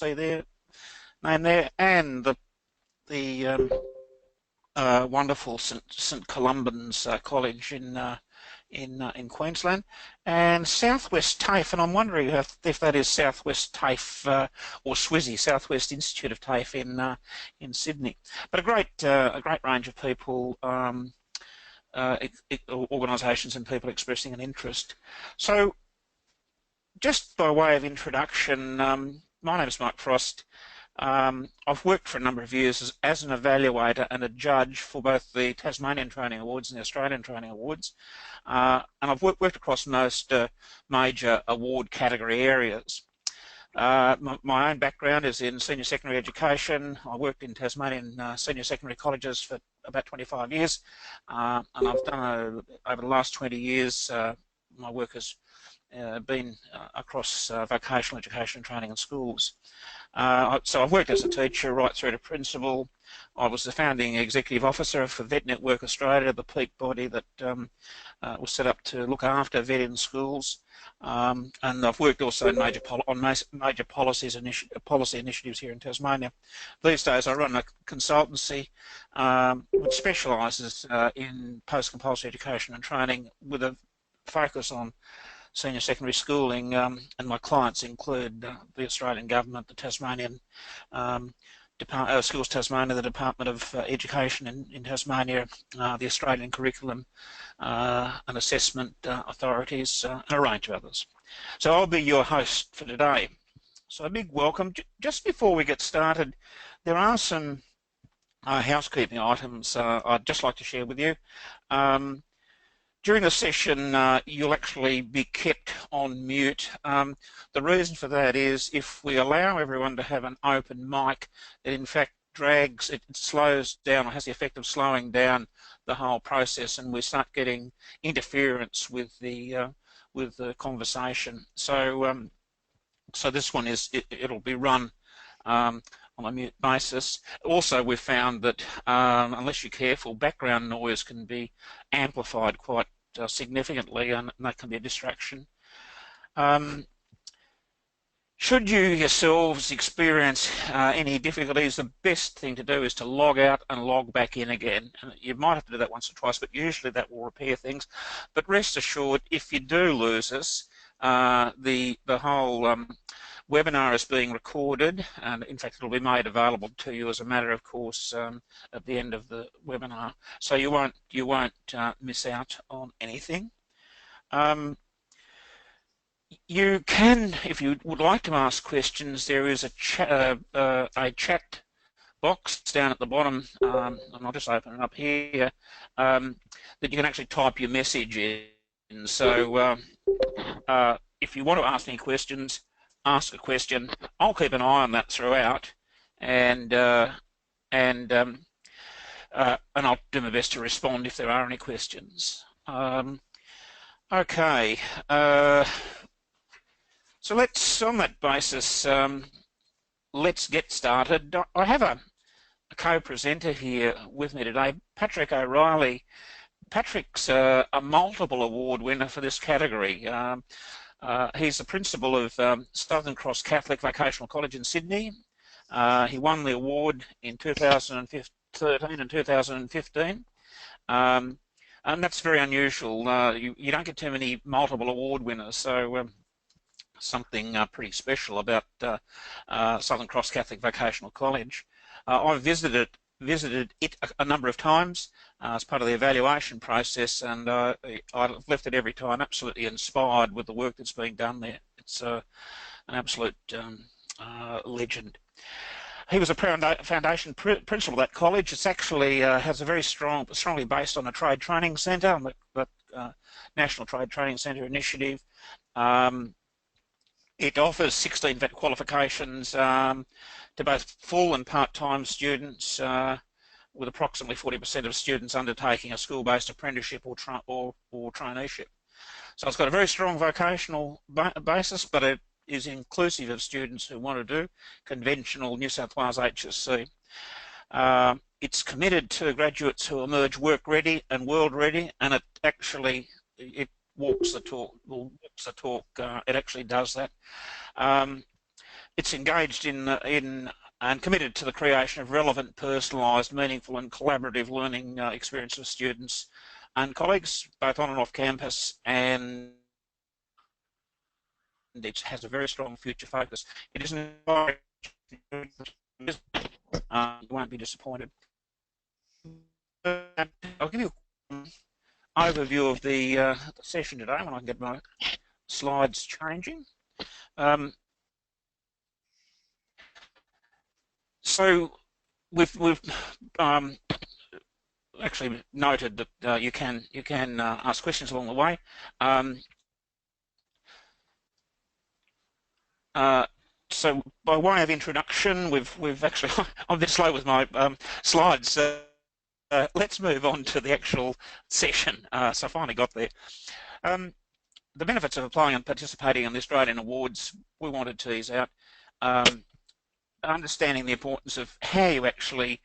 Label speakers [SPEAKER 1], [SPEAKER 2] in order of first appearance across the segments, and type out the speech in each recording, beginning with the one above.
[SPEAKER 1] see their name there, and the wonderful St Columban's College in Queensland, and Southwest TAFE, and I'm wondering if that is Southwest TAFE or SWISI, Southwest Institute of TAFE in Sydney. But a great range of people, organisations and people expressing an interest. So, just by way of introduction, my name is Mike Frost. I've worked for a number of years as an evaluator and a judge for both the Tasmanian Training Awards and the Australian Training Awards, and I've worked across most major award category areas. My own background is in senior secondary education. I worked in Tasmanian senior secondary colleges for about 25 years, and I've done over the last 20 years, my work has been across vocational education and training in schools. So I've worked as a teacher right through to principal. I was the founding executive officer for VETnetwork Australia, the peak body that was set up to look after vet in schools. And I've worked also in major policy initiatives here in Tasmania. These days I run a consultancy which specialises in post-compulsory education and training with a focus on senior secondary schooling, and my clients include the Australian Government, the Tasmanian Schools Tasmania, the Department of Education in Tasmania, the Australian Curriculum and Assessment Authorities, and a range of others. So I'll be your host for today. So a big welcome. Just before we get started, there are some housekeeping items I'd just like to share with you. During the session, you'll actually be kept on mute. The reason for that is if we allow everyone to have an open mic, it in fact drags, it slows down, or has the effect of slowing down the whole process, and we start getting interference with the conversation. So, so this one it'll be run on a mute basis. Also, we've found that unless you're careful, background noise can be amplified quite significantly, and that can be a distraction. Should you yourselves experience any difficulties, the best thing to do is to log out and log back in again. You might have to do that once or twice, but usually that will repair things. But rest assured, if you do lose us, the whole webinar is being recorded, and in fact it'll be made available to you as a matter of course at the end of the webinar, so you won't miss out on anything. You can, if you would like to ask questions, there is a chat box down at the bottom, and I'll just open it up here, that you can actually type your message in. So if you want to ask any questions, ask a question. I'll keep an eye on that throughout, and I'll do my best to respond if there are any questions. Okay, so let's, on that basis, let's get started. I have a co-presenter here with me today, Patrick O'Reilly. Patrick's a multiple award winner for this category. He's the principal of Southern Cross Catholic Vocational College in Sydney. He won the award in 2013 and 2015. And that's very unusual. You don't get too many multiple award winners, so something pretty special about Southern Cross Catholic Vocational College. I've visited it a number of times as part of the evaluation process, and I've left it every time absolutely inspired with the work that's being done there. It's an absolute legend. He was a foundation principal of that college. It's actually has a very strongly based on a trade training centre, the National Trade Training Centre initiative. It offers 16 vet qualifications to both full and part-time students, with approximately 40% of students undertaking a school-based apprenticeship or traineeship. So it's got a very strong vocational basis, but it is inclusive of students who want to do conventional New South Wales HSC. It's committed to graduates who emerge work-ready and world-ready, and it actually walks the talk. It actually does that. It's engaged in and committed to the creation of relevant, personalised, meaningful and collaborative learning experience for students and colleagues, both on and off campus, and it has a very strong future focus. It is an you won't be disappointed. I'll give you an overview of the session today when I can get my slides changing. So we've actually noted that you can ask questions along the way. So by way of introduction, we've actually I'm a bit slow with my slides. Let's move on to the actual session. So I finally got there. The benefits of applying and participating in the Australian Awards, we want to tease out. Understanding the importance of how you actually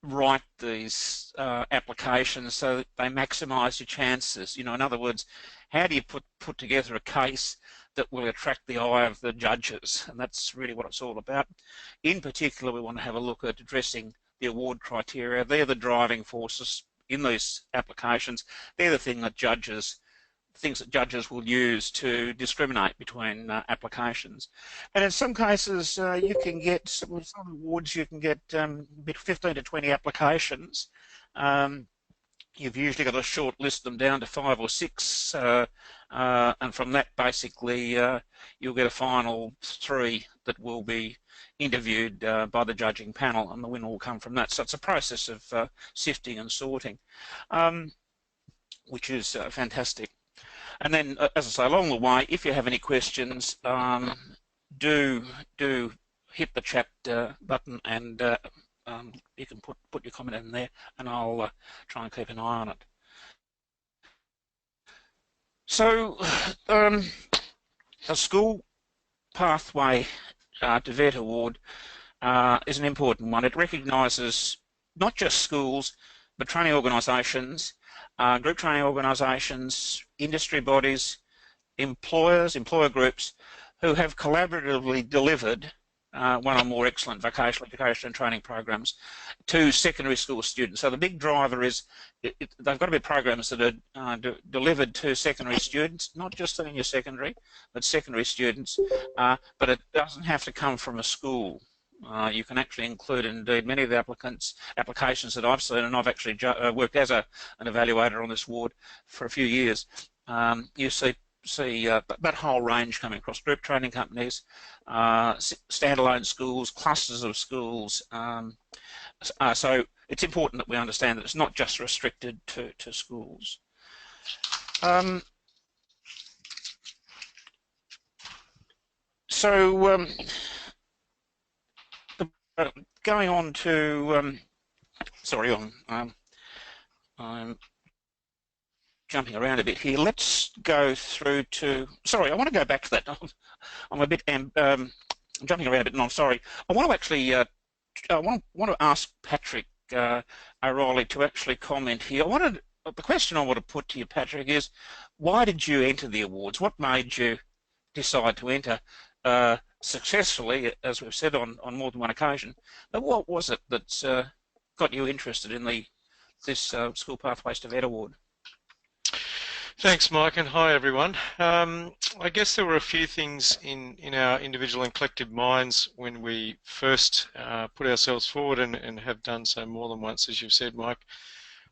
[SPEAKER 1] write these applications so that they maximise your chances. You know, in other words, how do you put together a case that will attract the eye of the judges? And that's really what it's all about. In particular, we want to have a look at addressing the award criteria. They're the driving forces in these applications. They're the things that judges will use to discriminate between applications. And in some cases, you can get, with some awards, you can get 15 to 20 applications. You've usually got to shortlist them down to 5 or 6, and from that, basically, you'll get a final 3 that will be interviewed by the judging panel, and the winner will come from that. So it's a process of sifting and sorting, which is fantastic. And then, as I say, along the way, if you have any questions, do hit the chat button, and you can put your comment in there, and I'll try and keep an eye on it. So, a school pathway to VET award is an important one. It recognises not just schools, but training organisations, group training organisations, industry bodies, employer groups who have collaboratively delivered one or more excellent vocational education and training programs to secondary school students. So the big driver is they've got to be programs that are delivered to secondary students, not just senior secondary, but secondary students, but it doesn't have to come from a school. You can actually include, indeed, many of the applications that I've seen, and I've actually worked as an evaluator on this ward for a few years. You see that whole range coming across: group training companies, standalone schools, clusters of schools. So it's important that we understand that it's not just restricted to schools. Going on to, sorry, I'm jumping around a bit here. Let's go through to, sorry, I want to go back to that. I'm a bit, jumping around a bit, and I'm sorry. I want to actually, I want to ask Patrick O'Reilly to actually comment here. The question I want to put to you, Patrick, is why did you enter the awards? What made you decide to enter successfully, as we've said on more than one occasion? But what was it that got you interested in this School Pathways to VET award?
[SPEAKER 2] Thanks, Mike, and hi, everyone. I guess there were a few things in our individual and collective minds when we first put ourselves forward and have done so more than once, as you've said, Mike.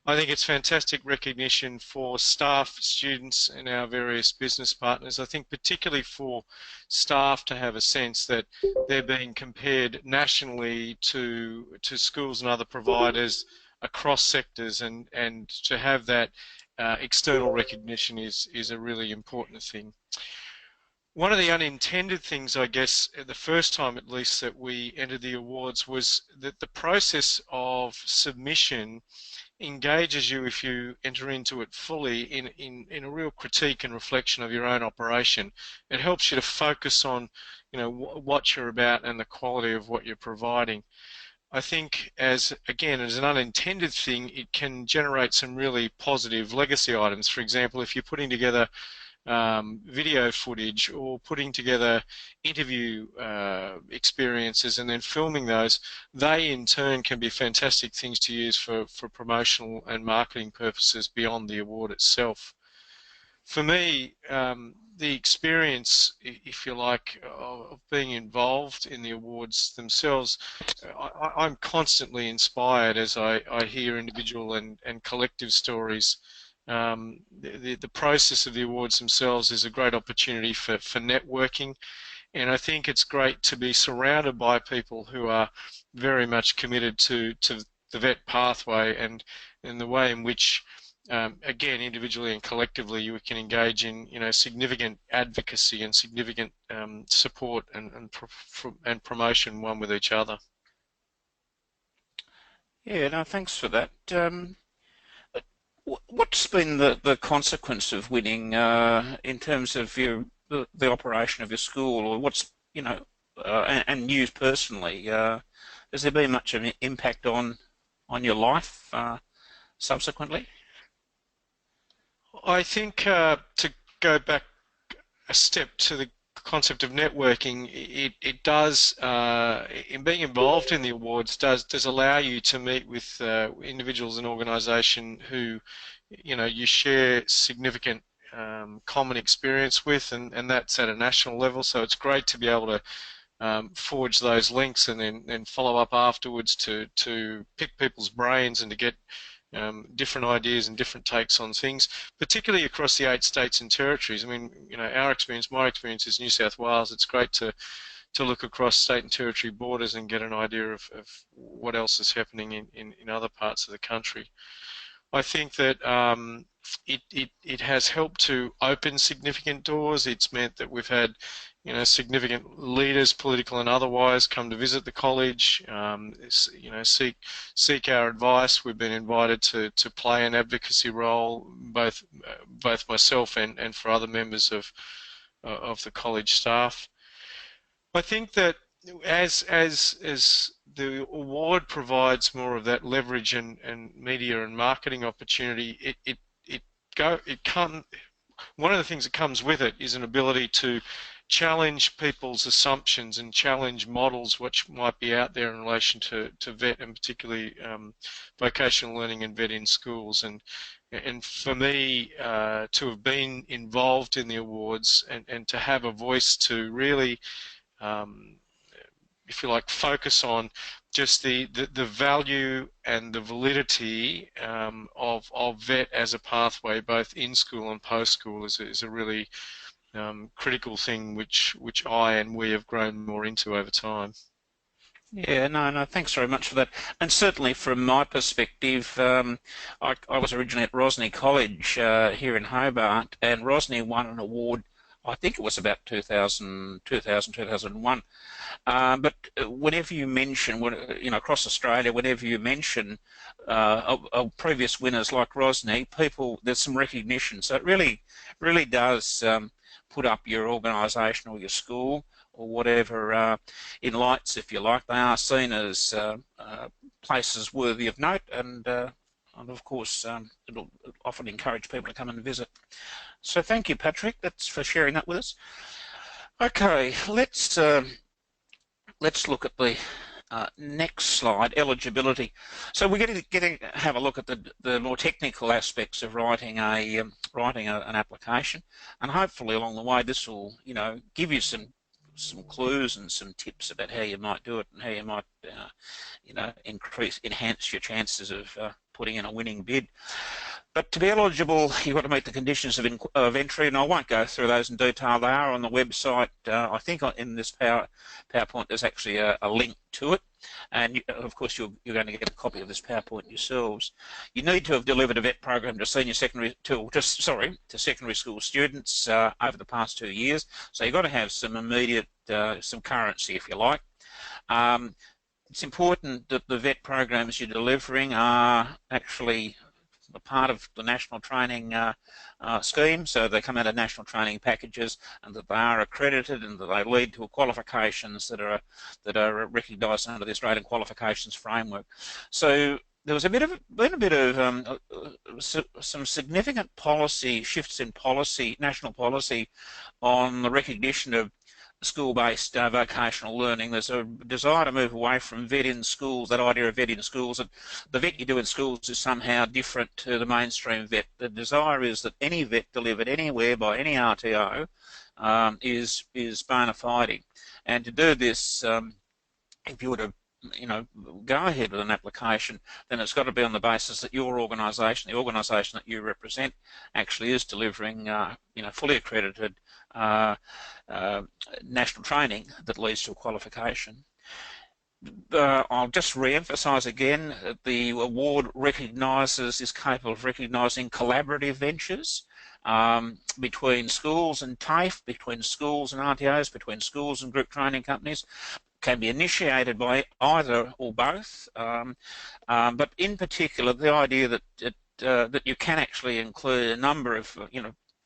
[SPEAKER 2] I think it's fantastic recognition for staff, students, and our various business partners. I think particularly for staff to have a sense that they're being compared nationally to schools and other providers across sectors, and to have that external recognition is a really important thing. One of the unintended things, I guess, the first time at least that we entered the awards, was that the process of submission engages you, if you enter into it fully, in a real critique and reflection of your own operation. It helps you to focus on, you know, what you're about and the quality of what you're providing. I think, again, as an unintended thing, it can generate some really positive legacy items. For example, if you're putting together video footage, or putting together interview experiences and then filming those, they in turn can be fantastic things to use for promotional and marketing purposes beyond the award itself. For me, the experience, if you like, of being involved in the awards themselves, I'm constantly inspired as I hear individual and collective stories. The process of the awards themselves is a great opportunity for networking, and I think it's great to be surrounded by people who are very much committed to the VET pathway and the way in which again, individually and collectively, you can engage in, significant advocacy and significant support and promotion one with each other.
[SPEAKER 1] Yeah, no, thanks for that. What's been the consequence of winning in terms of the operation of your school, or what's, and you personally? Has there been much of an impact on your life subsequently?
[SPEAKER 2] I think to go back a step to the concept of networking, it does, in being involved in the awards, does allow you to meet with individuals and organisation who, you share significant common experience with, and that's at a national level. So it's great to be able to forge those links and then follow up afterwards to pick people's brains and to get different ideas and different takes on things, particularly across the 8 states and territories. I mean, our experience, my experience is New South Wales. It's great to look across state and territory borders and get an idea of what else is happening in other parts of the country. I think that it has helped to open significant doors. It's meant that we've had significant leaders, political and otherwise, come to visit the college, seek our advice. We've been invited to play an advocacy role, both myself and for other members of the college staff. I think that as the award provides more of that leverage and media and marketing opportunity, one of the things that comes with it is an ability to challenge people's assumptions and challenge models which might be out there in relation to VET, and particularly vocational learning and VET in schools. And for me, to have been involved in the awards and to have a voice to really, if you like, focus on just the value and the validity of VET as a pathway, both in school and post school, is a really critical thing which I and we have grown more into over time.
[SPEAKER 1] Yeah, no, thanks very much for that. And certainly from my perspective, I was originally at Rosny College here in Hobart, and Rosny won an award, I think it was about 2001. But whenever you mention, across Australia, whenever you mention of previous winners like Rosny, there's some recognition. So it really does put up your organisation or your school or whatever in lights, if you like. They are seen as places worthy of note, and of course it'll often encourage people to come and visit. So thank you, Patrick. That's for sharing that with us. Okay, let's look at the next slide, eligibility. So we're going to have a look at the more technical aspects of writing an application, and hopefully along the way this will give you some clues and some tips about how you might do it and how you might enhance your chances of putting in a winning bid. But to be eligible, you've got to meet the conditions of entry, and I won't go through those in detail. They are on the website. I think in this PowerPoint there's actually a link to it, and of course you're going to get a copy of this PowerPoint yourselves. You need to have delivered a VET program to secondary school students over the past 2 years. So you've got to have some immediate, some currency, if you like. It's important that the VET programs you're delivering are actually a part of the national training scheme, so they come out of national training packages, and that they are accredited, and that they lead to qualifications that are recognised under the Australian Qualifications Framework. So there was been a bit of some significant policy shifts in policy, national policy, on the recognition of school-based vocational learning. There's a desire to move away from vet in schools, that idea of vet in schools, that the vet you do in schools is somehow different to the mainstream vet. The desire is that any vet delivered anywhere by any RTO is bona fide. And to do this, if you were to go ahead with an application, then it's got to be on the basis that your organisation, the organisation that you represent, actually is delivering, fully accredited national training that leads to a qualification. I'll just re-emphasise again that the award is capable of recognising collaborative ventures between schools and TAFE, between schools and RTOs, between schools and group training companies. Can be initiated by either or both, but in particular, the idea that you can actually include a number of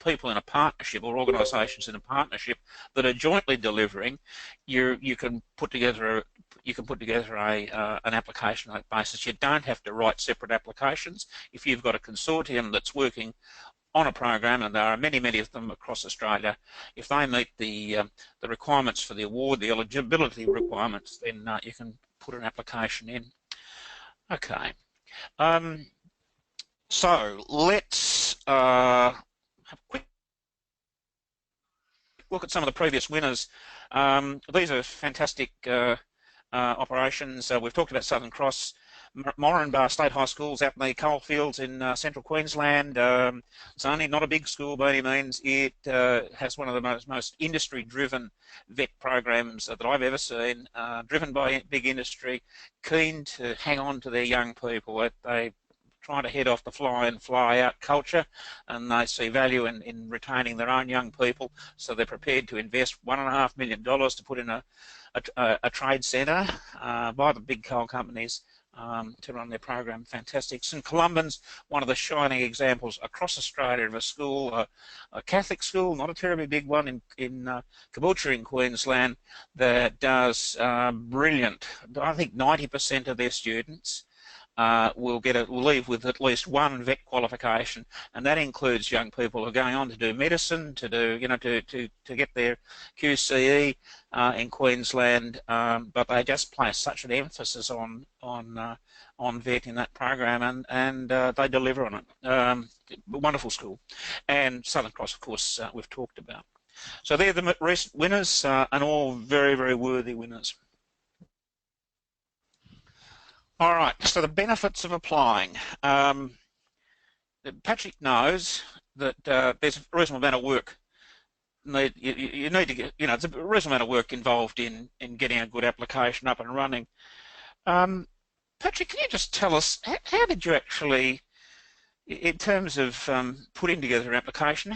[SPEAKER 1] people in a partnership or organisations in a partnership that are jointly delivering. You can put together an application on that basis. You don't have to write separate applications. If you've got a consortium that's working on a program, and there are many, many of them across Australia, if they meet the requirements for the award, the eligibility requirements, then you can put an application in. Okay. So let's have a quick look at some of the previous winners. These are fantastic operations. We've talked about Southern Cross, Moranbah State High School's out in the coalfields in central Queensland. It's only not a big school by any means. It has one of the most industry-driven vet programs that I've ever seen, driven by big industry, keen to hang on to their young people. They try to head off the fly-in, fly-out culture, and they see value in retaining their own young people, so they're prepared to invest $1.5 million to put in a trade centre by the big coal companies to run their program. Fantastic. St Columban's, one of the shining examples across Australia of a school, a Catholic school, not a terribly big one, in Caboolture in Queensland, that does brilliant. I think 90% of their students will leave with at least one vet qualification, and that includes young people who are going on to do medicine, to do to get their QCE in Queensland, but they just place such an emphasis on vet in that program, and they deliver on it. Wonderful school. And Southern Cross, of course, we've talked about. So they're the recent winners, and all very, very worthy winners. All right, so the benefits of applying. Patrick knows that there's a reasonable amount of work. You need to get, it's a reasonable amount of work involved in getting a good application up and running. Patrick, can you just tell us, how did you actually, in terms of putting together an application,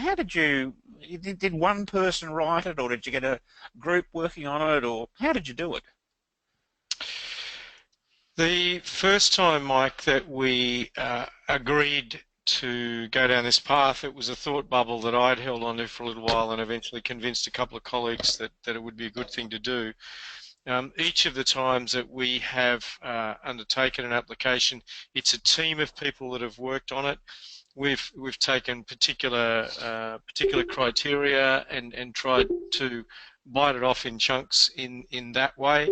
[SPEAKER 1] did one person write it, or did you get a group working on it, or how did you do it?
[SPEAKER 2] The first time, Mike, that we agreed to go down this path, it was a thought bubble that I'd held onto for a little while and eventually convinced a couple of colleagues that it would be a good thing to do. Each of the times that we have undertaken an application, it's a team of people that have worked on it. We've taken particular criteria and tried to bite it off in chunks in that way.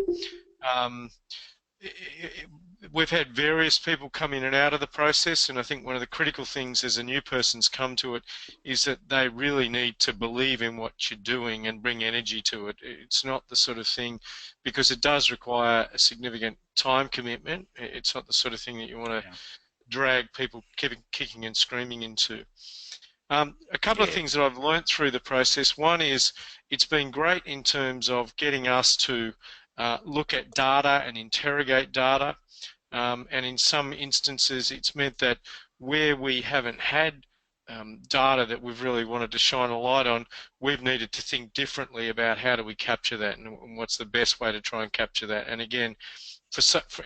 [SPEAKER 2] We've had various people come in and out of the process, and I think one of the critical things as a new person's come to it is that they really need to believe in what you're doing and bring energy to it. It's not the sort of thing, because it does require a significant time commitment, it's not the sort of thing that you want to drag people kicking and screaming into. A couple of things that I've learnt through the process. One is it's been great in terms of getting us to look at data and interrogate data, and in some instances it's meant that where we haven't had data that we've really wanted to shine a light on, we've needed to think differently about how do we capture that and what's the best way to try and capture that. And again,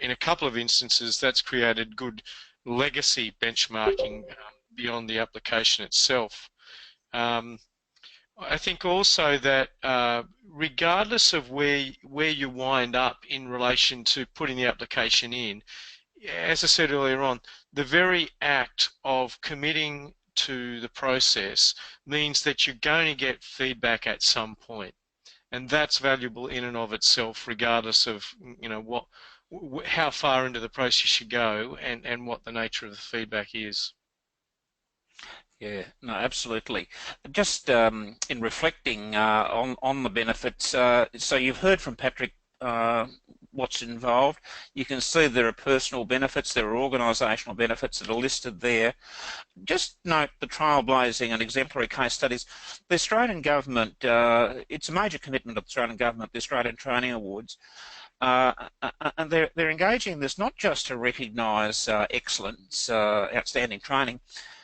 [SPEAKER 2] in a couple of instances, that's created good legacy benchmarking beyond the application itself. I think also that regardless of where you wind up in relation to putting the application in, as I said earlier on, the very act of committing to the process means that you're going to get feedback at some point, and that's valuable in and of itself, regardless of how far into the process you go and what the nature of the feedback is.
[SPEAKER 1] Yeah, no, absolutely. Just in reflecting on the benefits, so you've heard from Patrick what's involved. You can see there are personal benefits, there are organisational benefits that are listed there. Just note the trailblazing and exemplary case studies. The Australian government, it's a major commitment of the Australian government, the Australian Training Awards, uh, and they're engaging in this not just to recognise excellence, outstanding training,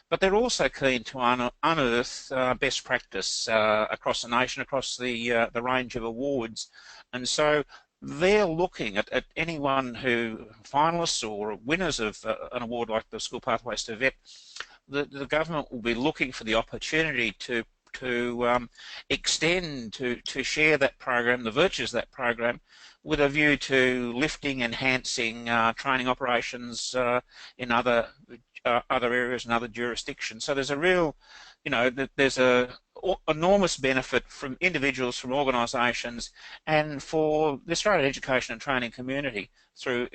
[SPEAKER 1] but they're also keen to unearth best practice across the nation, across the range of awards, and so they're looking at anyone who finalists or winners of an award like the School Pathways to Vet. The government will be looking for the opportunity to extend to share that program, the virtues of that program, with a view to lifting, enhancing training operations in other areas and other jurisdictions. So there's a real, there's a enormous benefit from individuals, from organisations, and for the Australian education and training community through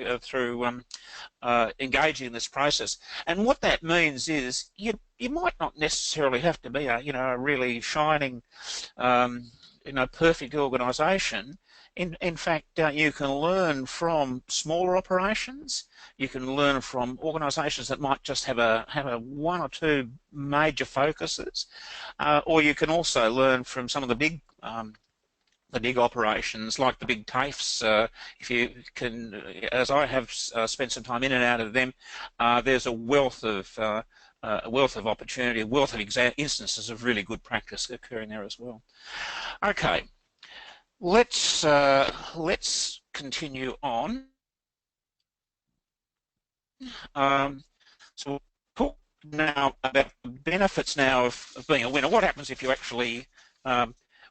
[SPEAKER 1] engaging in this process. And what that means is you might not necessarily have to be a really shining perfect organisation. In fact, you can learn from smaller operations. You can learn from organisations that might just have a one or two major focuses, or you can also learn from some of the big operations like the big TAFEs. If you can, as I have spent some time in and out of them, there's a wealth of opportunity, a wealth of instances of really good practice occurring there as well. Okay. Let's continue on. So we'll talk now about the benefits now of being a winner. What happens if you actually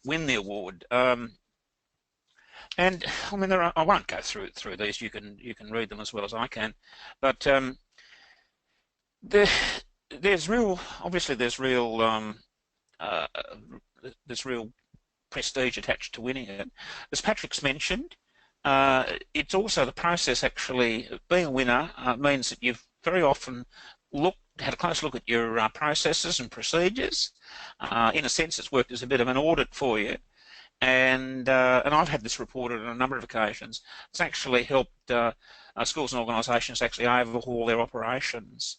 [SPEAKER 1] win the award? And I mean, I won't go through these. You can read them as well as I can, but there's real, obviously uh, there's real prestige attached to winning it. As Patrick's mentioned, it's also the process actually. Being a winner means that you've very often had a close look at your processes and procedures. In a sense, it's worked as a bit of an audit for you. And I've had this reported on a number of occasions. It's actually helped schools and organisations actually overhaul their operations.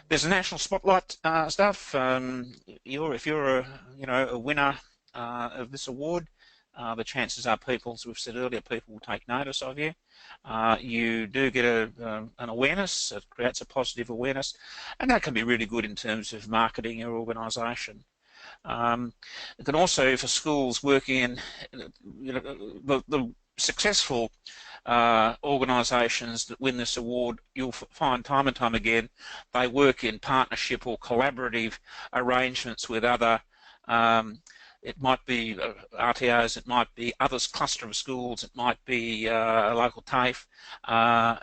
[SPEAKER 1] There's a national spotlight stuff. If you're a winner of this award, the chances are people, as we've said earlier, people will take notice of you. You do get an awareness. It creates a positive awareness, and that can be really good in terms of marketing your organisation. It can also, for schools working in the successful organisations that win this award, you'll find time and time again they work in partnership or collaborative arrangements with other it might be RTOs, it might be others cluster of schools, it might be a local TAFE,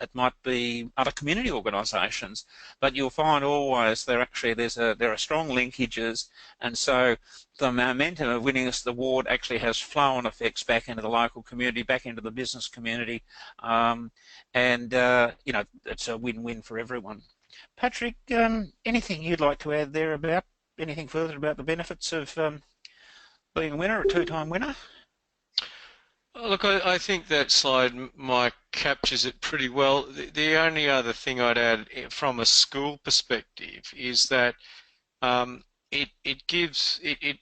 [SPEAKER 1] it might be other community organisations, but you'll find always there are strong linkages, and so the momentum of winning this award actually has flow-on effects back into the local community, back into the business community, and it's a win-win for everyone. Patrick, anything you'd like to add there about anything further about the benefits of being a winner, a two-time winner?
[SPEAKER 2] Look, I think that slide, Mike, captures it pretty well. The only other thing I'd add from a school perspective is that it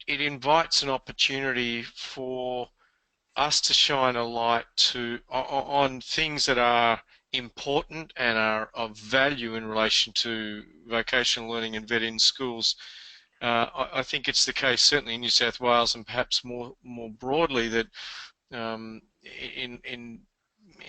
[SPEAKER 2] invites an opportunity for us to shine a light on things that are important and are of value in relation to vocational learning and vet in schools. I think it's the case certainly in New South Wales and perhaps more broadly that in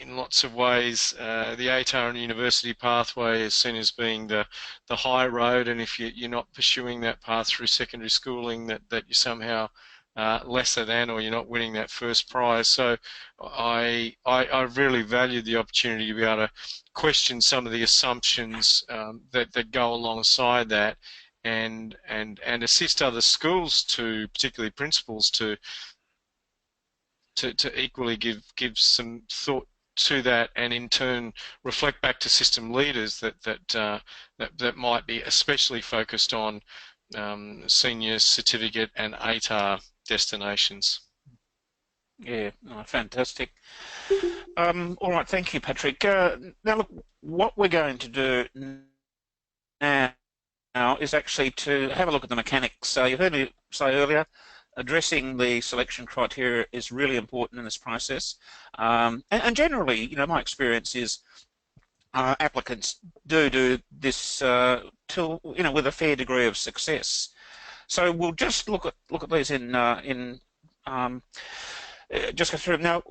[SPEAKER 2] lots of ways the ATAR and university pathway is seen as being the high road, and if you're not pursuing that path through secondary schooling, that you're somehow lesser than, or you're not winning that first prize. So I really value the opportunity to be able to question some of the assumptions that go alongside that, and assist other schools to, particularly principals, to equally give some thought to that, and in turn reflect back to system leaders that might be especially focused on senior certificate and ATAR destinations.
[SPEAKER 1] Yeah, oh, fantastic. All right, thank you, Patrick. Now, look, what we're going to do now is actually to have a look at the mechanics. So you heard me say earlier, addressing the selection criteria is really important in this process. And generally, my experience is applicants do this with a fair degree of success. So we'll just look at these in just go through them. Now,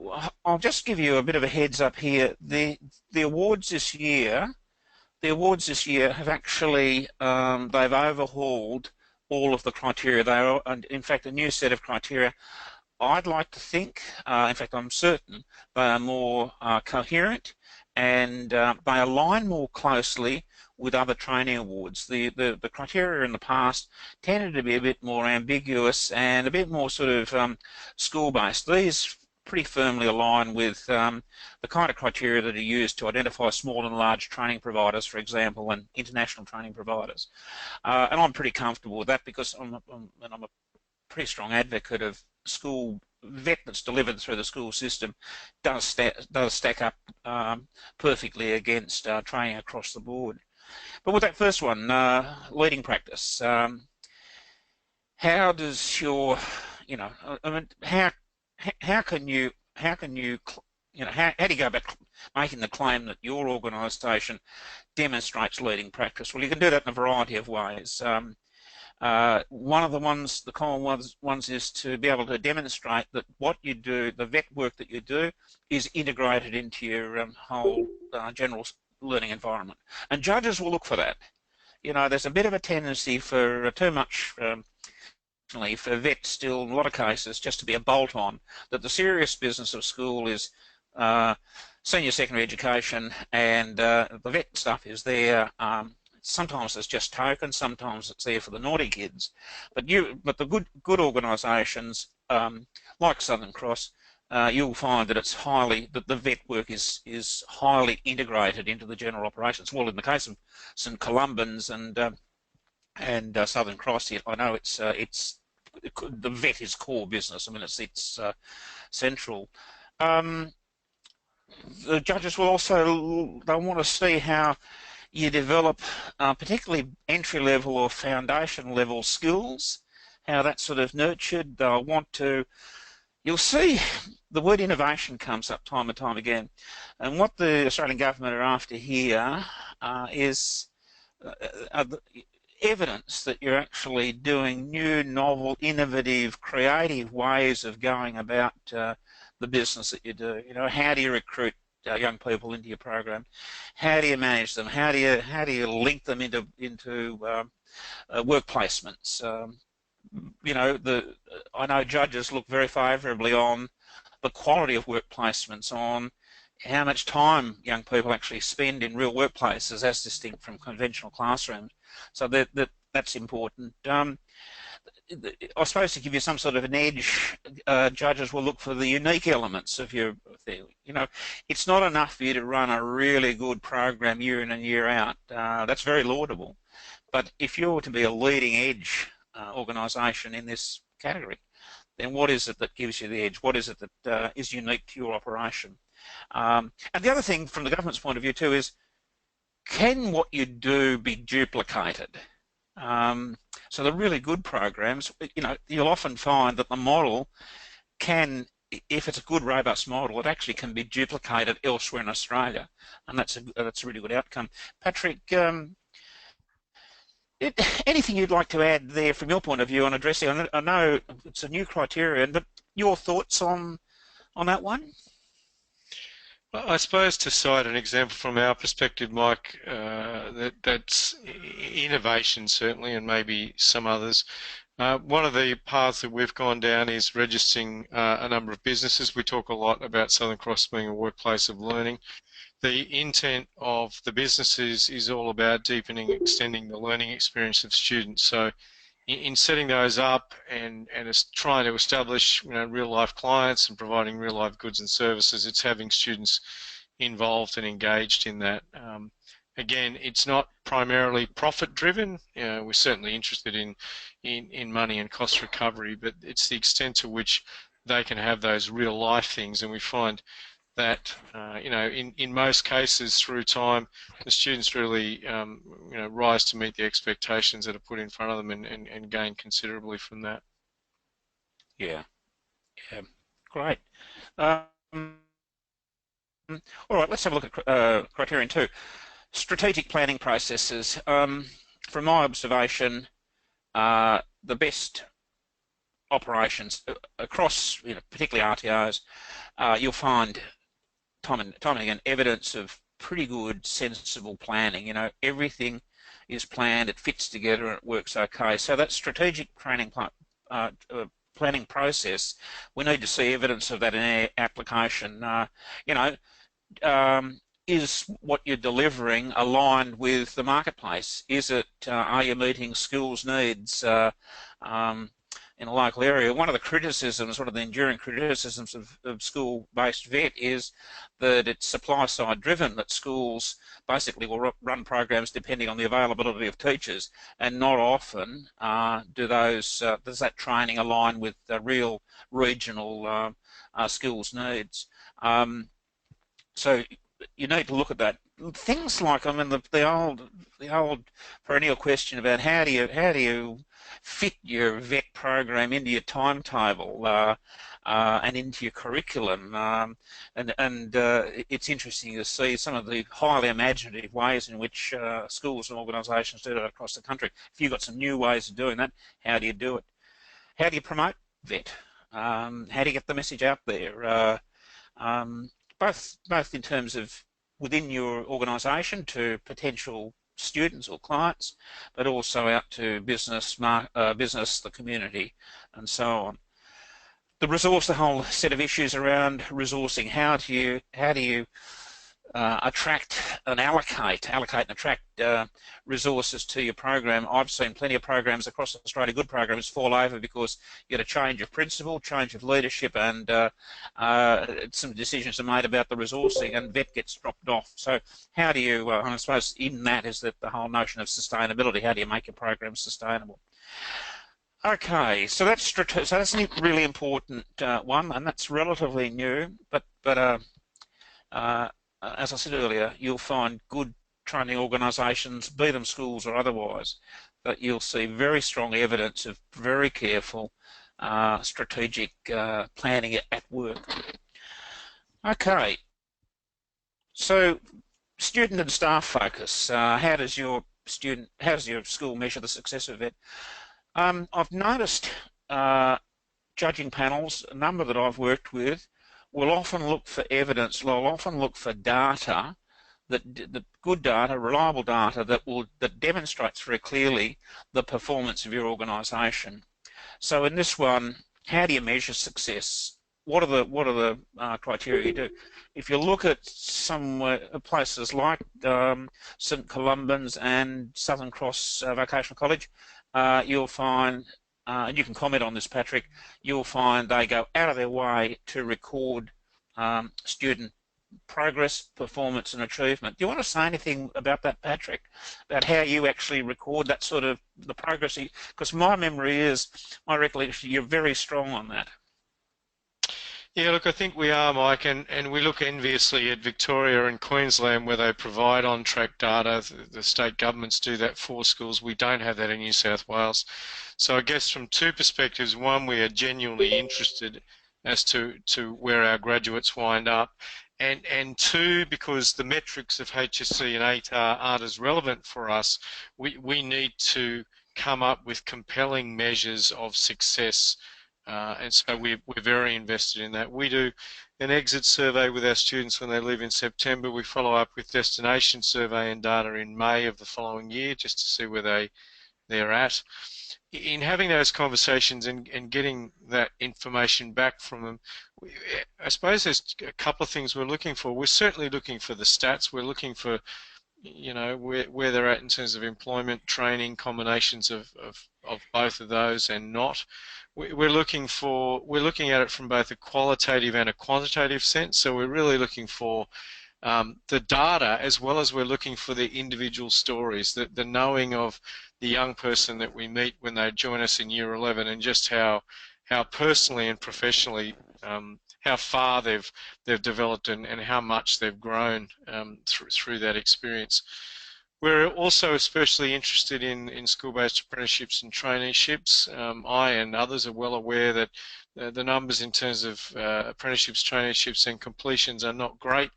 [SPEAKER 1] I'll just give you a bit of a heads up here. The awards this year, have actually they've overhauled all of the criteria. They are, in fact, a new set of criteria. I'd like to think, in fact, I'm certain, they are more coherent, and they align more closely with other training awards. The criteria in the past tended to be a bit more ambiguous and a bit more sort of school-based. These pretty firmly align with the kind of criteria that are used to identify small and large training providers, for example, and international training providers. And I'm pretty comfortable with that because I'm a pretty strong advocate of school vet that's delivered through the school system does stack up perfectly against training across the board. But with that first one, leading practice, how does your, I mean, how can you, how do you go about making the claim that your organisation demonstrates leading practice? Well, you can do that in a variety of ways. One of the common ones is to be able to demonstrate that what you do, the vet work that you do, is integrated into your whole general learning environment. And judges will look for that. There's a bit of a tendency for too much, for vets still, in a lot of cases, just to be a bolt-on, that the serious business of school is senior secondary education, and the vet stuff is there. Sometimes it's just token, sometimes it's there for the naughty kids. But the good organisations like Southern Cross, you'll find that that the vet work is highly integrated into the general operations. Well, in the case of St Columban's and Southern Cross, I know the vet is core business. I mean, it's central. The judges will also, they want to see how you develop particularly entry-level or foundation-level skills, how that's sort of nurtured. They'll want to, you'll see the word innovation comes up time and time again. And what the Australian government are after here is evidence that you're actually doing new, novel, innovative, creative ways of going about the business that you do. How do you recruit young people into your program? How do you manage them? How do you link them into work placements? I know judges look very favourably on the quality of work placements, on how much time young people actually spend in real workplaces as distinct from conventional classrooms. So that's important. I suppose to give you some sort of an edge, judges will look for the unique elements of your thing. It's not enough for you to run a really good program year in and year out. That's very laudable. But if you're to be a leading edge organisation in this category, then what is it that gives you the edge? What is it that is unique to your operation? And the other thing from the government's point of view too is, can what you do be duplicated? So the really good programs, you'll often find that the model can, if it's a good, robust model, it actually can be duplicated elsewhere in Australia, and that's a really good outcome. Patrick, anything you'd like to add there from your point of view on addressing? I know it's a new criterion, but your thoughts on that one?
[SPEAKER 2] I suppose, to cite an example from our perspective, Mike, that's innovation certainly, and maybe some others. One of the paths that we've gone down is registering a number of businesses. We talk a lot about Southern Cross being a workplace of learning. The intent of the businesses is all about deepening, extending the learning experience of students. So in setting those up and trying to establish real life clients and providing real life goods and services, it's having students involved and engaged in that. Again, it's not primarily profit driven. We're certainly interested in money and cost recovery, but it's the extent to which they can have those real life things, and we find that in most cases through time the students really rise to meet the expectations that are put in front of them and gain considerably from that.
[SPEAKER 1] Yeah, yeah, great. Um, all right, let's have a look at criterion two. Strategic planning processes. From my observation, the best operations across, particularly RTOs, you'll find time and again evidence of pretty good, sensible planning. Everything is planned, it fits together, and it works okay. So that strategic planning process, we need to see evidence of that in our application. Is what you're delivering aligned with the marketplace? Is it, are you meeting schools' needs in a local area? One of the enduring criticisms of school-based VET is that it's supply-side driven, that schools basically will run programs depending on the availability of teachers, and not often does that training align with the real regional skills needs. So you need to look at that. Things like, the old perennial question about how do you fit your VET program into your timetable and into your curriculum, and it's interesting to see some of the highly imaginative ways in which schools and organisations do that across the country. If you've got some new ways of doing that, how do you do it? How do you promote VET? How do you get the message out there? Both in terms of within your organisation to potential students or clients, but also out to business, the community, and so on. The whole set of issues around resourcing. How do you attract and allocate and attract resources to your program? I've seen plenty of programs across Australia, good programs, fall over because you get a change of principle, change of leadership, and some decisions are made about the resourcing, and VET gets dropped off. So how do you, and I suppose in that is that the whole notion of sustainability. How do you make your program sustainable? Okay, so that's a really important one, and that's relatively new, but as I said earlier, you'll find good training organisations, be them schools or otherwise, that you'll see very strong evidence of very careful strategic planning at work. Okay, so student and staff focus. How does your school measure the success of it? I've noticed judging panels, a number that I've worked with, will often look for evidence, will often look for data, the good data, reliable data that demonstrates very clearly the performance of your organisation. So in this one, how do you measure success? What are the criteria you do? If you look at some places like St Columban's and Southern Cross Vocational College, you'll find, and you can comment on this, Patrick, you'll find they go out of their way to record student progress, performance and achievement. Do you want to say anything about that, Patrick, about how you actually record that sort of the progress? Because my recollection, you're very strong on that.
[SPEAKER 2] Yeah, look, I think we are, Mike, and we look enviously at Victoria and Queensland where they provide on-track data. The state governments do that for schools. We don't have that in New South Wales. So I guess from two perspectives: one, we are genuinely interested as to where our graduates wind up, and two, because the metrics of HSC and ATAR aren't as relevant for us, we need to come up with compelling measures of success. And so we're very invested in that. We do an exit survey with our students when they leave in September. We follow up with destination survey and data in May of the following year just to see where they're at. in having those conversations and getting that information back from them, I suppose there's a couple of things we're looking for. We're certainly looking for the stats. We're looking for, you know, where they're at in terms of employment, training, combinations of both of those and not. We're looking at it from both a qualitative and a quantitative sense. So we're really looking for the data, as well as we're looking for the individual stories, the knowing of the young person that we meet when they join us in Year 11, and just how personally and professionally, how far they've developed, and how much they've grown through that experience. We're also especially interested in school-based apprenticeships and traineeships. I and others are well aware that the numbers in terms of apprenticeships, traineeships and completions are not great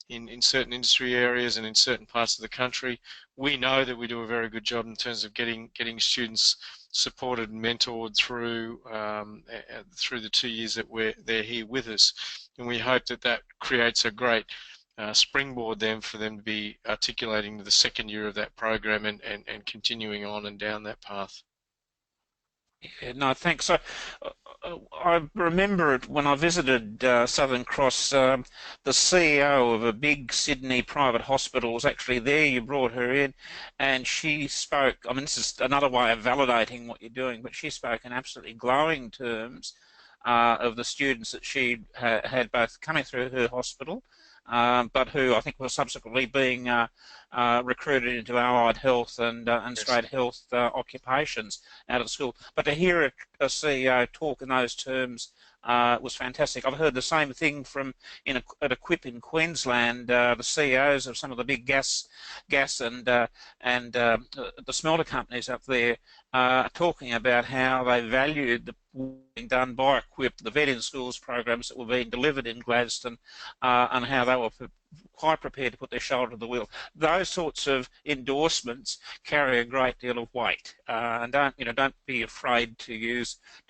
[SPEAKER 2] in certain industry areas and in certain parts of the country. We know that we do a very good job in terms of getting students supported and mentored through the 2 years that they're here with us, and we hope that that creates a great springboard then for them to be articulating to the second year of that program and continuing on and down that path.
[SPEAKER 1] Yeah, no, thanks. So, I remember it when I visited Southern Cross. The CEO of a big Sydney private hospital was actually there. You brought her in, and she spoke. I mean, this is another way of validating what you're doing, but she spoke in absolutely glowing terms of the students that she had both coming through her hospital, but who I think were subsequently being recruited into allied health and
[SPEAKER 2] Yes.
[SPEAKER 1] straight health occupations out of school. But to hear a CEO talk in those terms was fantastic. I've heard the same thing from at Equip in Queensland. The CEOs of some of the big gas and the smelter companies up there talking about how they valued the being done by Equip, the vet in schools programs that were being delivered in Gladstone, and how they were quite prepared to put their shoulder to the wheel. Those sorts of endorsements carry a great deal of weight, and don't be afraid to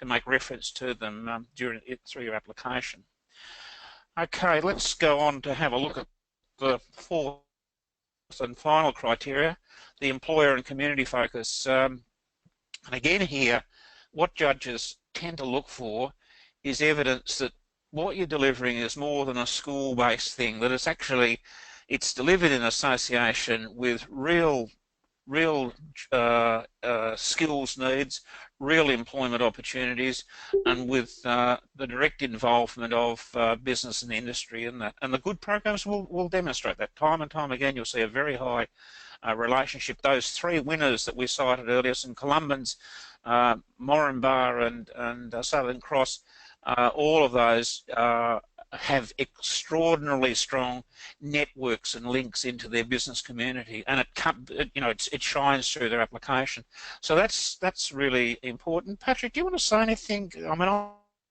[SPEAKER 1] make reference to them through your application. Okay, let's go on to have a look at the fourth and final criteria, the employer and community focus. And again here, what judges tend to look for is evidence that what you're delivering is more than a school-based thing, that it's delivered in association with real skills needs, real employment opportunities, and with the direct involvement of business and industry in that. And the good programs will demonstrate that time and time again. You'll see a very high relationship. Those three winners that we cited earlier, St Columban's, Moranbah and Southern Cross, all of those have extraordinarily strong networks and links into their business community, and it shines through their application. So that's really important. Patrick, do you want to say anything? I mean,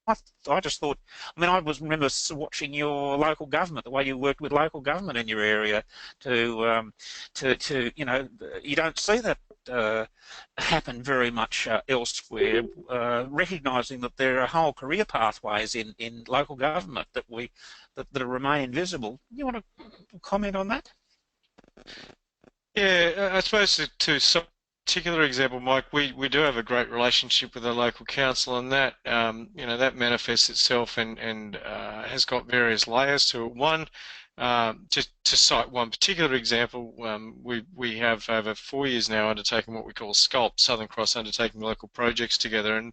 [SPEAKER 1] I just thought. I mean, I remember watching your local government, the way you worked with local government in your area to you don't see that happen very much elsewhere. Recognising that there are whole career pathways in local government that remain invisible. You want to comment on that?
[SPEAKER 2] Yeah, I suppose to some particular example, Mike, we do have a great relationship with the local council, and that that manifests itself and has got various layers to it. One, just to cite one particular example, we have over 4 years now undertaken what we call SCULP, Southern Cross undertaking local projects together,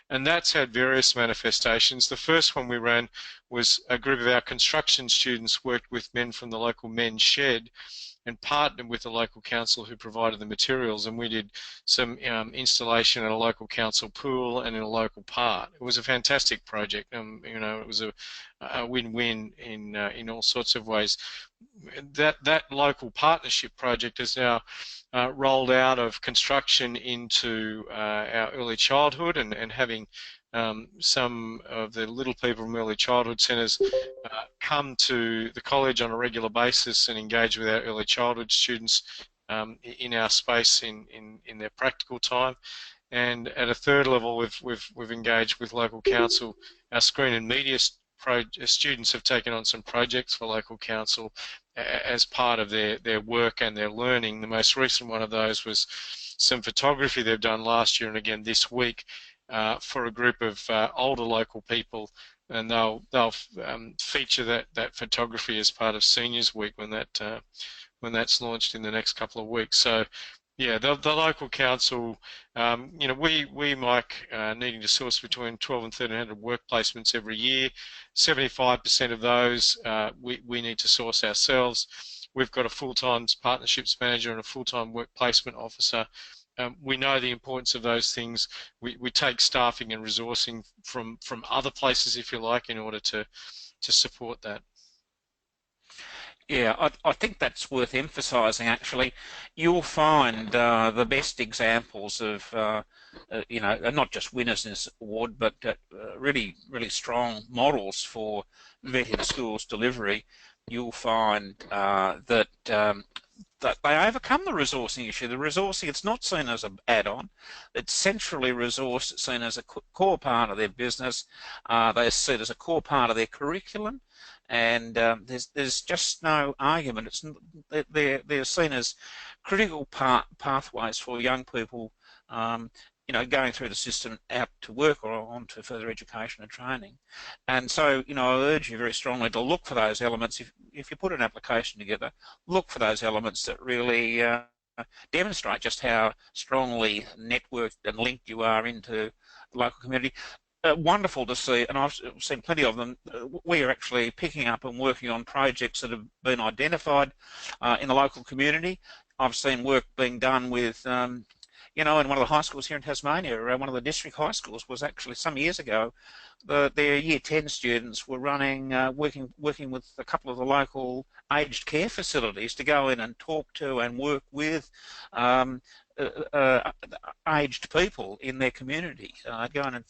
[SPEAKER 2] and that's had various manifestations. The first one we ran was a group of our construction students worked with men from the local men's shed and partnered with the local council who provided the materials, and we did some installation at a local council pool and in a local park. It was a fantastic project. It was a win-win in all sorts of ways. That local partnership project is now rolled out of construction into our early childhood, and having some of the little people from early childhood centres come to the college on a regular basis and engage with our early childhood students in our space in their practical time. And at a third level, we've engaged with local council. Our screen and media students have taken on some projects for local council as part of their work and their learning. The most recent one of those was some photography they've done last year and again this week for a group of older local people, and they'll feature that photography as part of Seniors Week when that's launched in the next couple of weeks. So yeah, the local council, you know, we Mike, needing to source between 12 and 1,300 work placements every year. 75% of those we need to source ourselves. We've got a full-time partnerships manager and a full-time work placement officer. We know the importance of those things. We take staffing and resourcing from other places, if you like, in order to support that.
[SPEAKER 1] Yeah, I think that's worth emphasising. Actually, you'll find the best examples of, you know, not just winners in this award, but really, really strong models for vet in schools delivery. You'll find that they overcome the resourcing issue. The resourcing, it's not seen as an add-on. It's centrally resourced, it's seen as a core part of their business. They see it as a core part of their curriculum. And there's just no argument. They're seen as critical pathways for young people, you know, going through the system out to work or on to further education and training. And so, you know, I urge you very strongly to look for those elements. If you put an application together, look for those elements that really demonstrate just how strongly networked and linked you are into the local community. Wonderful to see, and I've seen plenty of them. We are actually picking up and working on projects that have been identified in the local community. I've seen work being done with, you know, in one of the high schools here in Tasmania. One of the district high schools was actually some years ago. Their Year 10 students were running, working with a couple of the local aged care facilities to go in and talk to and work with aged people in their community. Go in and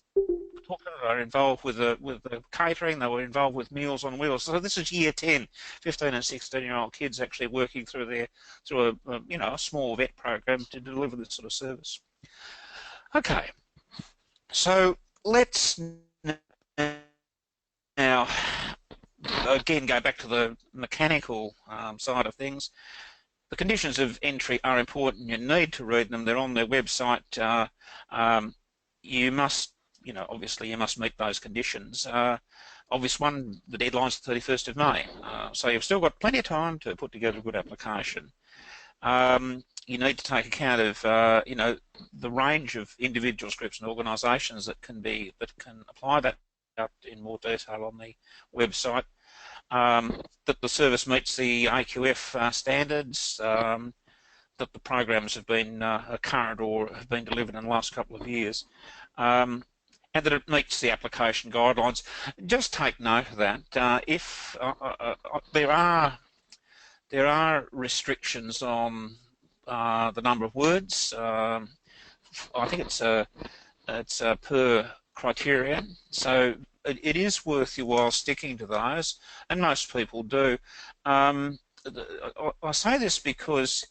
[SPEAKER 1] they were involved with the catering, they were involved with Meals on Wheels. So this is Year 10, 15 and 16-year-old kids actually working through a you know, a small vet program to deliver this sort of service. Okay, so let's now again go back to the mechanical side of things. The conditions of entry are important. You need to read them. They're on their website. You must, you know, obviously you must meet those conditions. Obvious one, the deadline's the 31st of May. So you've still got plenty of time to put together a good application. You need to take account of, you know, the range of individuals, groups and organisations that can apply that out in more detail on the website. That the service meets the AQF standards, that the programs have been current or have been delivered in the last couple of years, and that it meets the application guidelines. Just take note of that. If there are restrictions on the number of words, I think it's per criterion, so it is worth your while sticking to those, and most people do. I say this because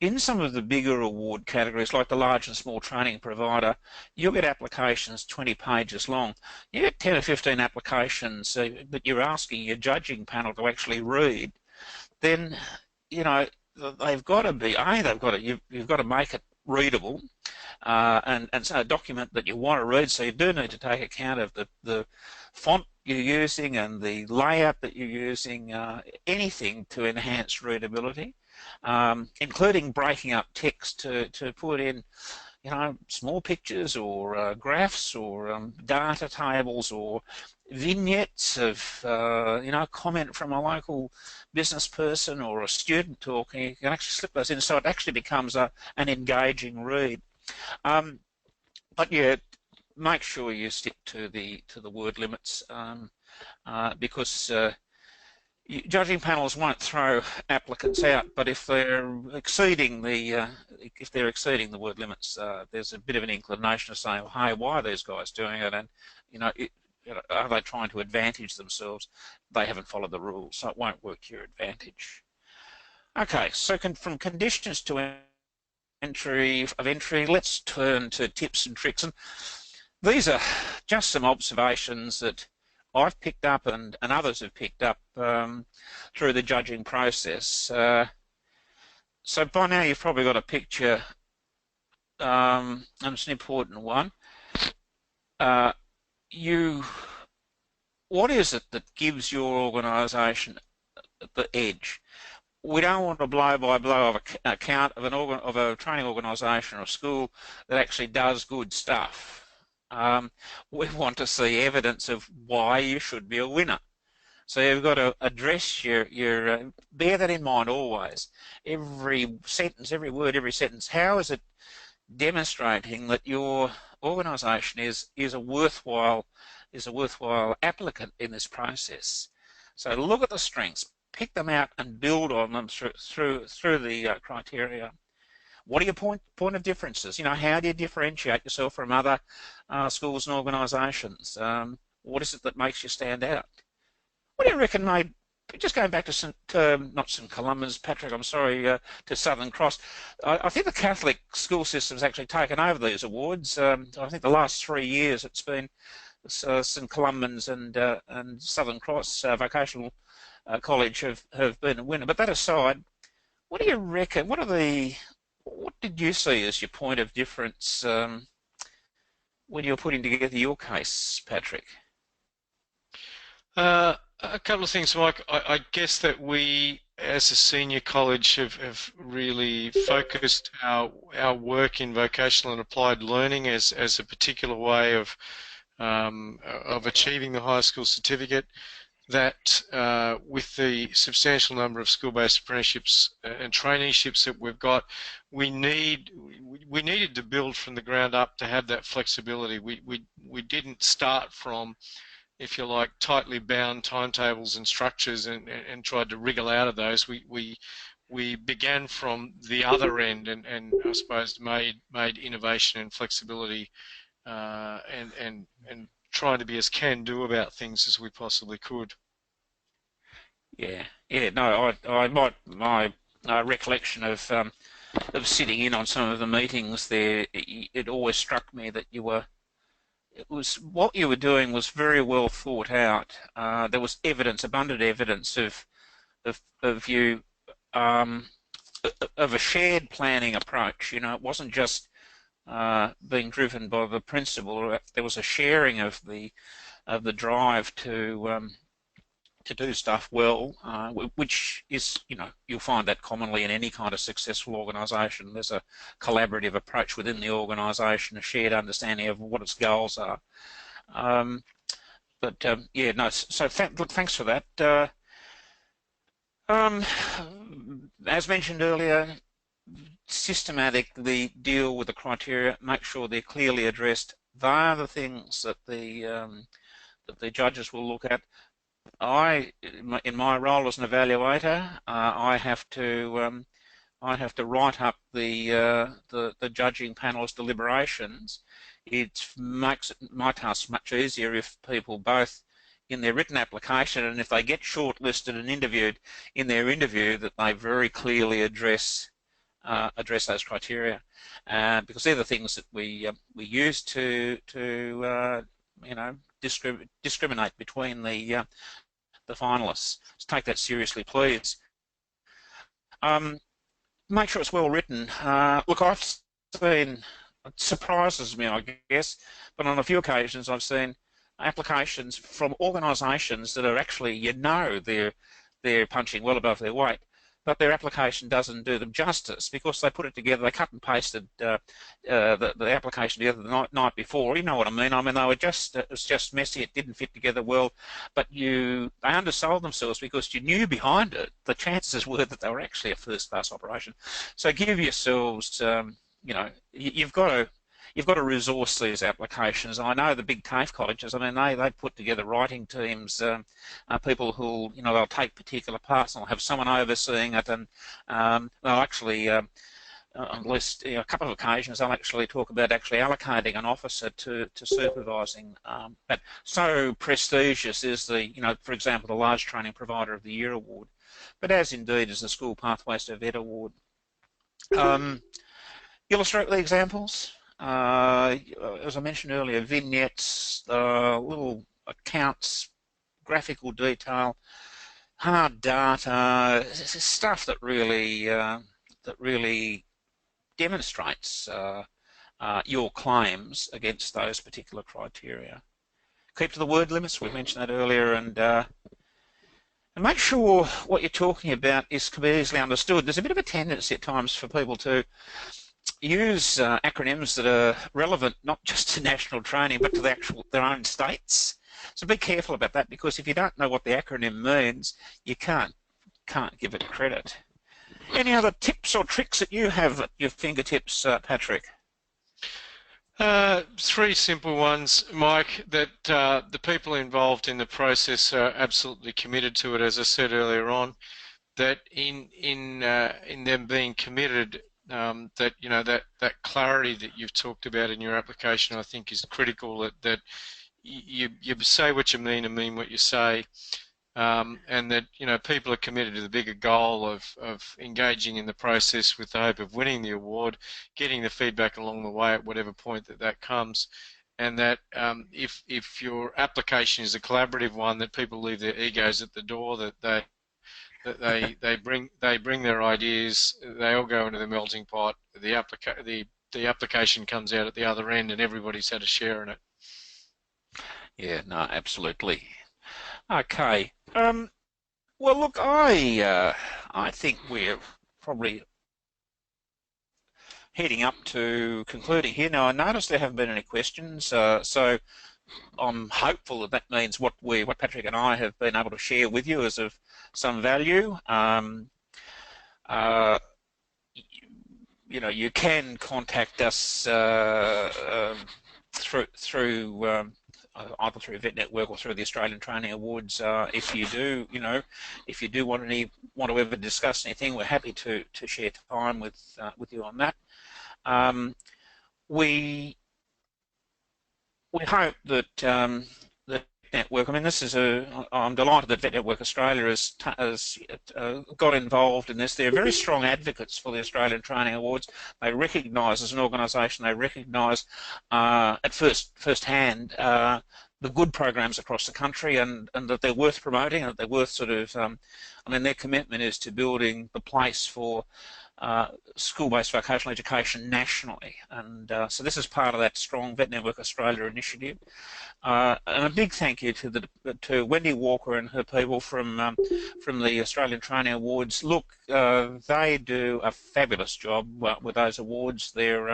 [SPEAKER 1] in some of the bigger award categories, like the large and small training provider, you'll get applications 20 pages long. You get 10 or 15 applications that you're asking your judging panel to actually read. Then, you know, they've got to be, you've got to make it readable, and so a document that you want to read. So you do need to take account of the font you're using and the layout that you're using, anything to enhance readability, including breaking up text to put in, you know, small pictures or graphs or data tables or vignettes of, you know, comment from a local business person or a student talking. You can actually slip those in so it actually becomes an engaging read. But yeah, make sure you stick to the word limits, because judging panels won't throw applicants out, but if they're exceeding the word limits, there's a bit of an inclination of saying, well, hey, why are these guys doing it? And you know, are they trying to advantage themselves? They haven't followed the rules, so it won't work to your advantage. Okay, so from conditions to entry, let's turn to tips and tricks. And these are just some observations that I've picked up and others have picked up through the judging process. So by now you've probably got a picture and it's an important one. Uh, you, what is it that gives your organisation the edge? We don't want a blow-by-blow of a account of of a training organisation or a school that actually does good stuff. We want to see evidence of why you should be a winner. So you've got to address your bear that in mind always. Every sentence, every word, every sentence. How is it demonstrating that your organisation is a worthwhile applicant in this process? So look at the strengths, pick them out, and build on them through the criteria. What are your point of differences? You know, how do you differentiate yourself from other schools and organisations? What is it that makes you stand out? What do you reckon made, just going back to not St Columba's, Patrick, I'm sorry, to Southern Cross, I think the Catholic school system's actually taken over these awards. I think the last 3 years it's been St Columban's and Southern Cross Vocational College have been a winner. But that aside, what do you reckon, what did you see as your point of difference when you're putting together your case, Patrick?
[SPEAKER 2] A couple of things, Mike. I guess that we, as a senior college, have really focused our work in vocational and applied learning as a particular way of achieving the high school certificate. That with the substantial number of school-based apprenticeships and traineeships that we've got, we needed to build from the ground up to have that flexibility. We didn't start from, if you like, tightly bound timetables and structures and tried to wriggle out of those. We began from the other end and I suppose made innovation and flexibility and trying to be as can-do about things as we possibly could.
[SPEAKER 1] Yeah, yeah. No, my recollection of sitting in on some of the meetings there, it always struck me that what you were doing was very well thought out. There was abundant evidence of you um, of a shared planning approach. You know, it wasn't just being driven by the principal. There was a sharing of the drive to do stuff well, which is, you know, you'll find that commonly in any kind of successful organisation. There's a collaborative approach within the organisation, a shared understanding of what its goals are. Yeah, no. So look, thanks for that. Um, as mentioned earlier, systematically deal with the criteria, make sure they're clearly addressed. They are the things that the judges will look at. In my role as an evaluator, I have to write up the judging panel's deliberations. It makes my task much easier if people both in their written application and if they get shortlisted and interviewed in their interview that they very clearly address those criteria, because they're the things that we use to you know, discriminate between the finalists. So take that seriously, please. Make sure it's well written. Look, I've seen, it surprises me, I guess, but on a few occasions I've seen applications from organisations that are actually, you know, they're punching well above their weight, but their application doesn't do them justice because they put it together, they cut and pasted the application together the night before. You know what I mean? I mean, they were just, it was just messy, it didn't fit together well, but they undersold themselves because you knew behind it the chances were that they were actually a first-class operation. So give yourselves, you know, you've got to resource these applications. I know the big TAFE colleges, I mean, they put together writing teams, people who, you know, they'll take particular parts and they'll have someone overseeing it, and they'll actually, at least, you know, a couple of occasions, they'll actually talk about actually allocating an officer to supervising. But so prestigious is the, you know, for example, the Large Training Provider of the Year award, but as indeed is the School Pathways to VET award. Illustrate the examples. As I mentioned earlier, vignettes, little accounts, graphical detail, hard data, stuff that really demonstrates your claims against those particular criteria. Keep to the word limits, we mentioned that earlier, and make sure what you're talking about can be easily understood. There's a bit of a tendency at times for people to use acronyms that are relevant not just to national training but to their own states. So be careful about that, because if you don't know what the acronym means, you can't give it credit. Any other tips or tricks that you have at your fingertips, Patrick?
[SPEAKER 2] Three simple ones, Mike, that the people involved in the process are absolutely committed to it, as I said earlier on, that in them being committed, that that clarity that you've talked about in your application, I think, is critical. That you say what you mean and mean what you say, and that people are committed to the bigger goal of engaging in the process with the hope of winning the award, getting the feedback along the way at whatever point that comes, and that if your application is a collaborative one, that people leave their egos at the door, that they bring their ideas, they all go into the melting pot, the application comes out at the other end, and everybody's had a share in it.
[SPEAKER 1] Yeah, no, absolutely. Okay. Well, look, I think we're probably heading up to concluding here. Now, I noticed there haven't been any questions, so I'm hopeful that that means what Patrick and I have been able to share with you is of some value. You can contact us through either through VETnetwork or through the Australian Training Awards. If you do, want to ever discuss anything, we're happy to share time with you on that. We hope that the network. I mean, I'm delighted that VETnetwork Australia has got involved in this. They're very strong advocates for the Australian Training Awards. They recognise, as an organisation, they recognise at first hand the good programs across the country, and that they're worth promoting, and that they're worth sort of. I mean, their commitment is to building the place for school-based vocational education nationally, and so this is part of that strong VETnetwork Australia initiative. And a big thank you to Wendy Walker and her people from the Australian Training Awards. Look, they do a fabulous job with those awards. They're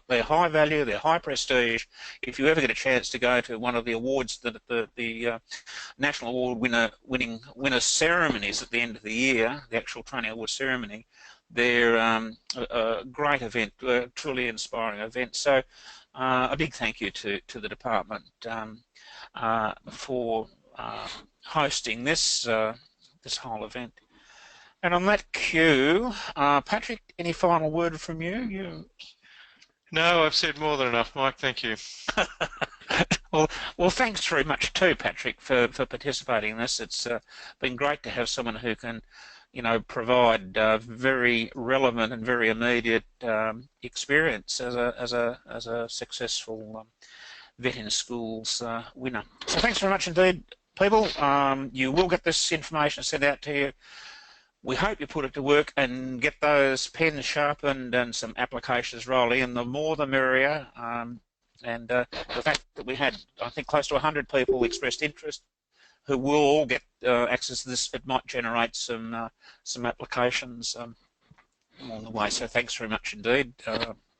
[SPEAKER 1] high value, they're high prestige. If you ever get a chance to go to one of the awards, the national award winner ceremonies at the end of the year, the actual Training Award ceremony, they're a great event, truly inspiring event. So a big thank you to the department for hosting this whole event. And on that cue, Patrick, any final word from you?
[SPEAKER 2] No, I've said more than enough, Mike. Thank you.
[SPEAKER 1] Well, thanks very much too, Patrick, for participating in this. It's been great to have someone who can provide very relevant and very immediate experience as a successful Vet in Schools winner. So thanks very much indeed, people. You will get this information sent out to you. We hope you put it to work and get those pens sharpened and some applications rolling, and the more the merrier. And the fact that we had, I think, close to 100 people expressed interest who will all get access to this, it might generate some applications along the way. So thanks very much indeed,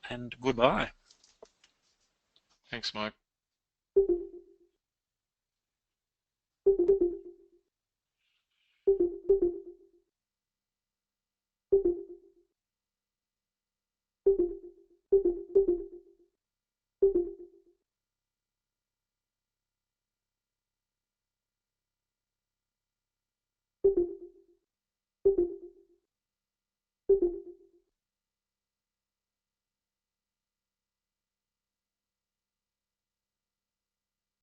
[SPEAKER 1] and goodbye.
[SPEAKER 2] Thanks, Mike.